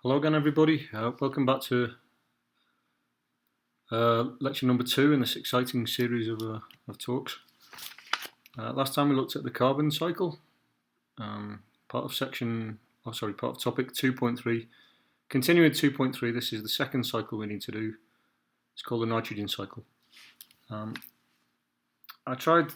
Hello again, everybody. Welcome back to lecture number 2 in this exciting series of talks. Last time we looked at the carbon cycle, part of topic 2.3. Continuing 2.3, this is the second cycle we need to do. It's called the nitrogen cycle. I tried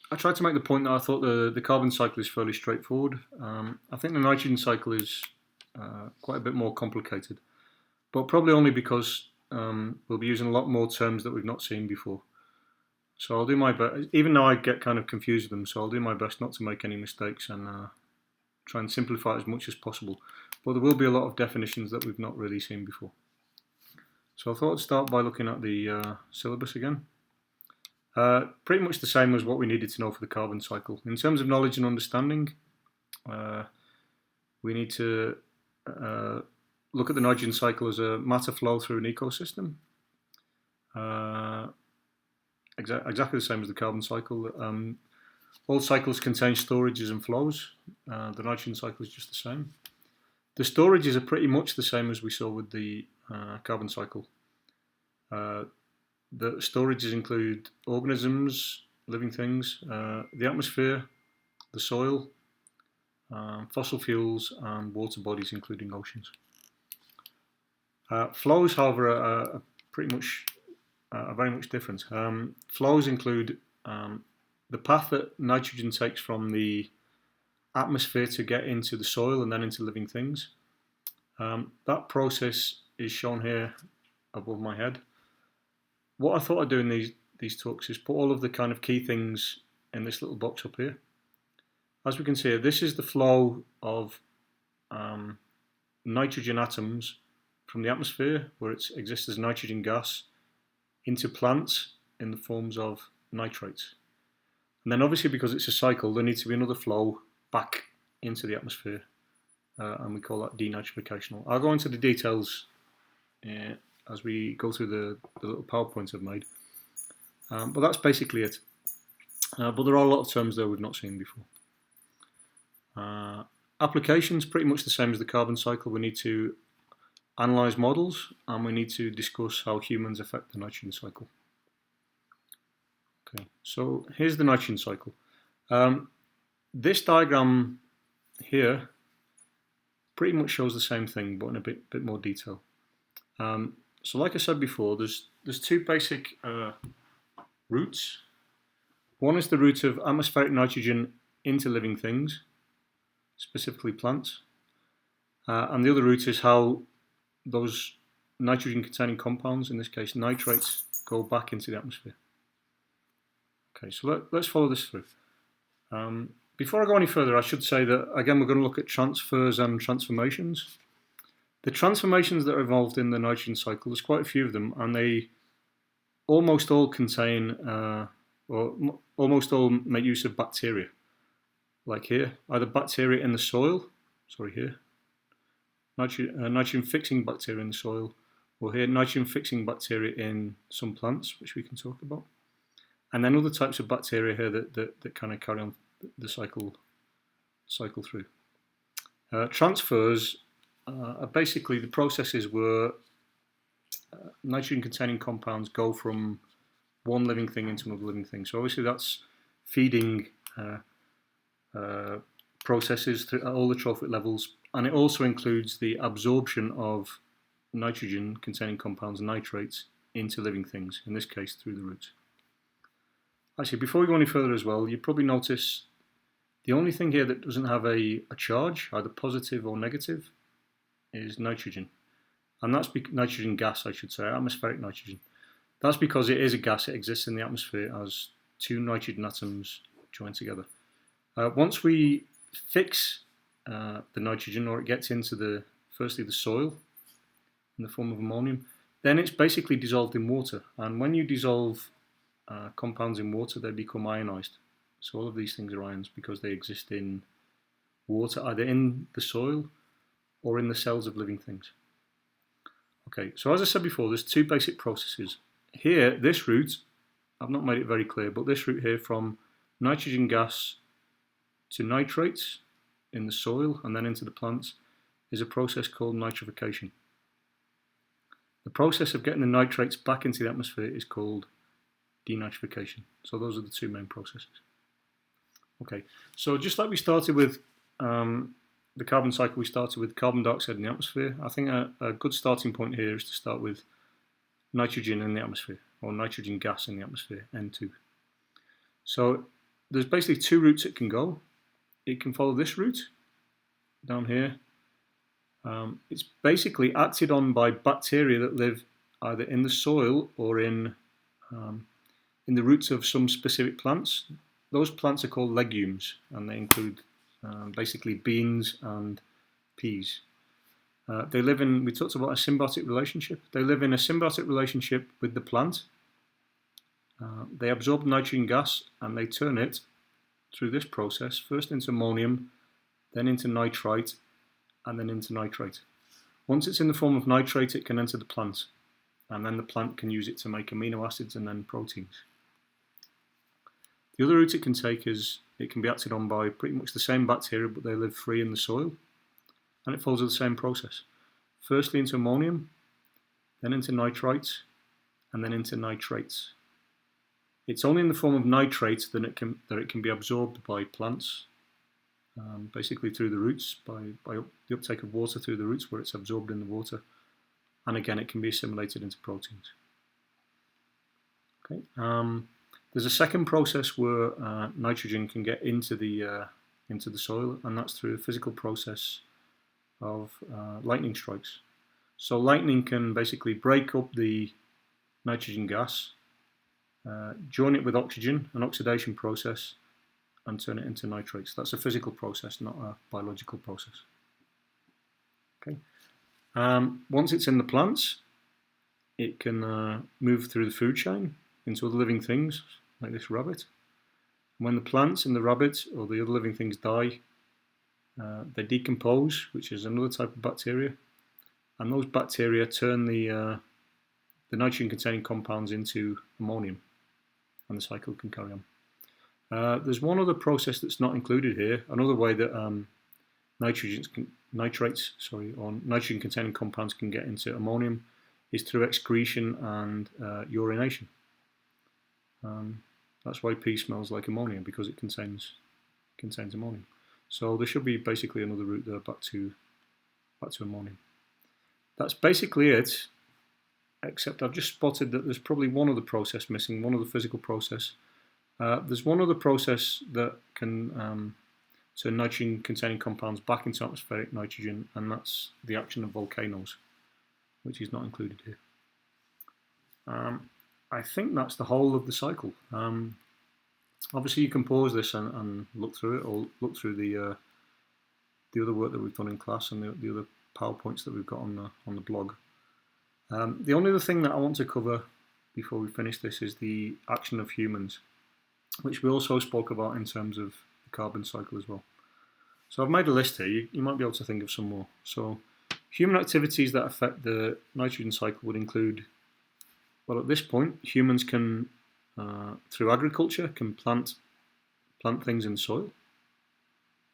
to make the point that I thought the carbon cycle is fairly straightforward. I think the nitrogen cycle is quite a bit more complicated, but probably only because we'll be using a lot more terms that we've not seen before. So I'll do my best, even though I get kind of confused with them, so I'll do my best not to make any mistakes and try and simplify it as much as possible. But there will be a lot of definitions that we've not really seen before. So I thought I'd start by looking at the syllabus again. Pretty much the same as what we needed to know for the carbon cycle. In terms of knowledge and understanding, we need to look at the nitrogen cycle as a matter flow through an ecosystem. Exactly the same as the carbon cycle. All cycles contain storages and flows. The nitrogen cycle is just the same. The storages are pretty much the same as we saw with the carbon cycle. The storages include organisms, living things, the atmosphere, the soil, fossil fuels, and water bodies, including oceans. Flows, however, are very much different. Flows include the path that nitrogen takes from the atmosphere to get into the soil and then into living things. That process is shown here above my head. What I thought I'd do in these talks is put all of the kind of key things in this little box up here. As we can see, this is the flow of nitrogen atoms from the atmosphere, where it exists as nitrogen gas, into plants in the forms of nitrates. And then obviously, because it's a cycle, there needs to be another flow back into the atmosphere, and we call that denitrification. I'll go into the details as we go through the little PowerPoints I've made. But that's basically it. But there are a lot of terms there we've not seen before. Applications, pretty much the same as the carbon cycle. We need to analyse models, and we need to discuss how humans affect the nitrogen cycle. Okay, so here's the nitrogen cycle. This diagram here pretty much shows the same thing, but in a bit more detail. So like I said before, there's two basic routes. One is the route of atmospheric nitrogen into living things, specifically plants, and the other route is how those nitrogen-containing compounds, in this case nitrates, go back into the atmosphere. Okay, so let's follow this through. Before I go any further, I should say that, again, we're going to look at transfers and transformations. The transformations that are involved in the nitrogen cycle, there's quite a few of them, and they almost all contain, or almost all make use of bacteria. Like here, either bacteria in the soil, here, nitrogen-fixing bacteria in the soil, or here, nitrogen-fixing bacteria in some plants, which we can talk about. And then other types of bacteria here that kind of carry on the cycle through. Transfers are basically the processes where nitrogen-containing compounds go from one living thing into another living thing. So obviously that's feeding processes at all the trophic levels, and it also includes the absorption of nitrogen-containing compounds, nitrates, into living things, in this case through the roots. Actually, before we go any further as well, you probably notice the only thing here that doesn't have a charge, either positive or negative, is nitrogen. And that's nitrogen gas, I should say, atmospheric nitrogen. That's because it is a gas, it exists in the atmosphere as two nitrogen atoms joined together. Once we fix the nitrogen, or it gets into firstly the soil in the form of ammonium, then it's basically dissolved in water. And when you dissolve compounds in water, they become ionized. So all of these things are ions because they exist in water, either in the soil or in the cells of living things. Okay, so as I said before, there's two basic processes. Here, this route, I've not made it very clear, but this route here from nitrogen gas to nitrates in the soil and then into the plants is a process called nitrification. The process of getting the nitrates back into the atmosphere is called denitrification. So those are the two main processes. Okay, so just like we started with the carbon cycle, we started with carbon dioxide in the atmosphere. I think a good starting point here is to start with nitrogen in the atmosphere, or nitrogen gas in the atmosphere, N2. So there's basically two routes it can go. It can follow this route down here. It's basically acted on by bacteria that live either in the soil or in the roots of some specific plants. Those plants are called legumes, and they include basically beans and peas. They live in, we talked about a symbiotic relationship. They live in a symbiotic relationship with the plant. They absorb nitrogen gas and they turn it through this process, first into ammonium, then into nitrite, and then into nitrate. Once it's in the form of nitrate, it can enter the plant, and then the plant can use it to make amino acids and then proteins. The other route it can take is it can be acted on by pretty much the same bacteria, but they live free in the soil, and it follows the same process. Firstly into ammonium, then into nitrites, and then into nitrates. It's only in the form of nitrates that it can be absorbed by plants, basically through the roots, by the uptake of water through the roots where it's absorbed in the water. And again, it can be assimilated into proteins. Okay. There's a second process where nitrogen can get into the soil, and that's through a physical process of lightning strikes. So lightning can basically break up the nitrogen gas, join it with oxygen, an oxidation process, and turn it into nitrates. That's a physical process, not a biological process. Okay. Once it's in the plants, it can move through the food chain into other living things, like this rabbit. When the plants and the rabbit or the other living things die, they decompose, which is another type of bacteria, and those bacteria turn the nitrogen-containing compounds into ammonium, and the cycle can carry on. There's one other process that's not included here. Another way that nitrogen-containing compounds can get into ammonium is through excretion and urination. That's why pee smells like ammonia, because it contains ammonium. So there should be basically another route there back to ammonium. That's basically it, except I've just spotted that there's probably one other process missing, one other physical process. There's one other process that can turn nitrogen-containing compounds back into atmospheric nitrogen, and that's the action of volcanoes, which is not included here. I think that's the whole of the cycle. Obviously, you can pause this and look through it, or look through the other work that we've done in class and the other PowerPoints that we've got on the blog. The only other thing that I want to cover before we finish this is the action of humans, which we also spoke about in terms of the carbon cycle as well. So I've made a list here. You might be able to think of some more. So human activities that affect the nitrogen cycle would include, well, at this point, humans can, through agriculture, can plant things in the soil.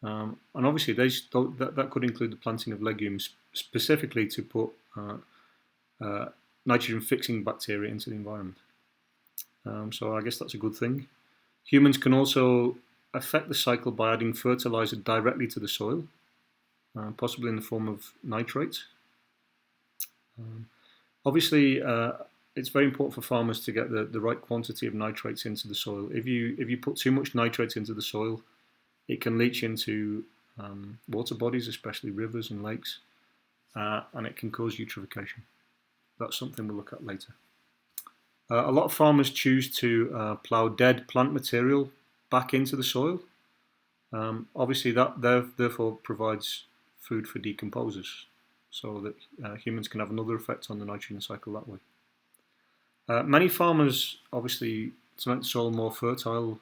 And obviously that could include the planting of legumes, specifically to put nitrogen-fixing bacteria into the environment. So I guess that's a good thing. Humans can also affect the cycle by adding fertilizer directly to the soil, possibly in the form of nitrates. Obviously, it's very important for farmers to get the right quantity of nitrates into the soil. If you put too much nitrates into the soil, it can leach into water bodies, especially rivers and lakes, and it can cause eutrophication. That's something we'll look at later. A lot of farmers choose to plough dead plant material back into the soil. Obviously, that therefore provides food for decomposers, so that humans can have another effect on the nitrogen cycle that way. Many farmers, obviously, to make the soil more fertile,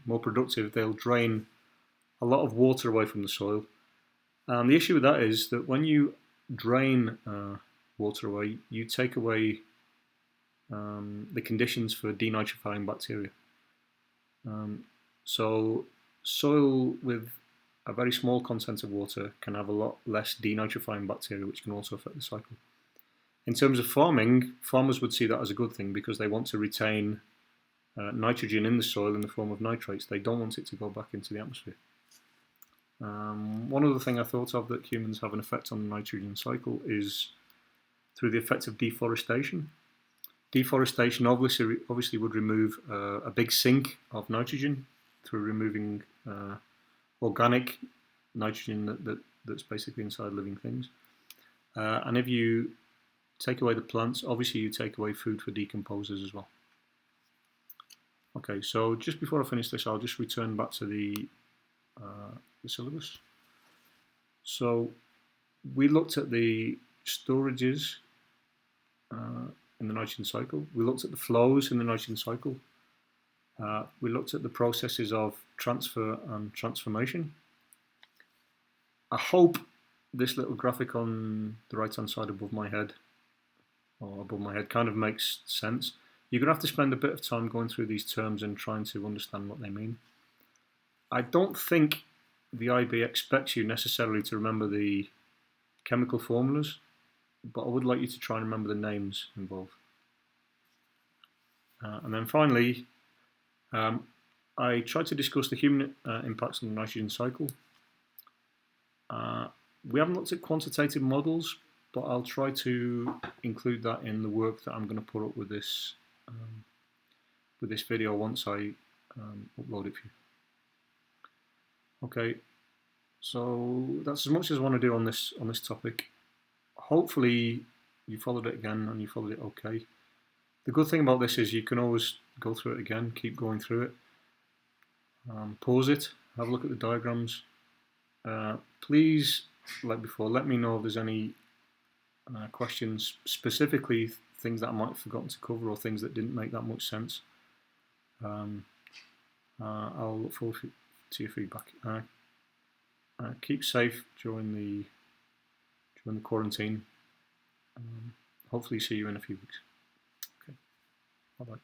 more productive, they'll drain a lot of water away from the soil. And the issue with that is that when you drain water away, you take away the conditions for denitrifying bacteria. So soil with a very small content of water can have a lot less denitrifying bacteria, which can also affect the cycle. In terms of farming, farmers would see that as a good thing because they want to retain nitrogen in the soil in the form of nitrates. They don't want it to go back into the atmosphere. One other thing I thought of that humans have an effect on the nitrogen cycle is through the effect of deforestation. Deforestation obviously would remove a big sink of nitrogen through removing organic nitrogen that's basically inside living things. And if you take away the plants, obviously you take away food for decomposers as well. Okay, so just before I finish this, I'll just return back to the syllabus. So we looked at the storages in the nitrogen cycle. We looked at the flows in the nitrogen cycle. We looked at the processes of transfer and transformation. I hope this little graphic on the right hand side above my head kind of makes sense. You're going to have to spend a bit of time going through these terms and trying to understand what they mean. I don't think the IB expects you necessarily to remember the chemical formulas, but I would like you to try and remember the names involved. And then finally, I tried to discuss the human impacts on the nitrogen cycle. We haven't looked at quantitative models, but I'll try to include that in the work that I'm going to put up with this video once I upload it for you. Okay, so that's as much as I want to do on this topic. Hopefully you followed it again and you followed it okay. The good thing about this is you can always go through it again, keep going through it, pause it, have a look at the diagrams. Please, like before, let me know if there's any questions, specifically things that I might have forgotten to cover or things that didn't make that much sense. I'll look forward to your feedback. Keep safe during the quarantine. Hopefully see you in a few weeks. Okay, bye bye.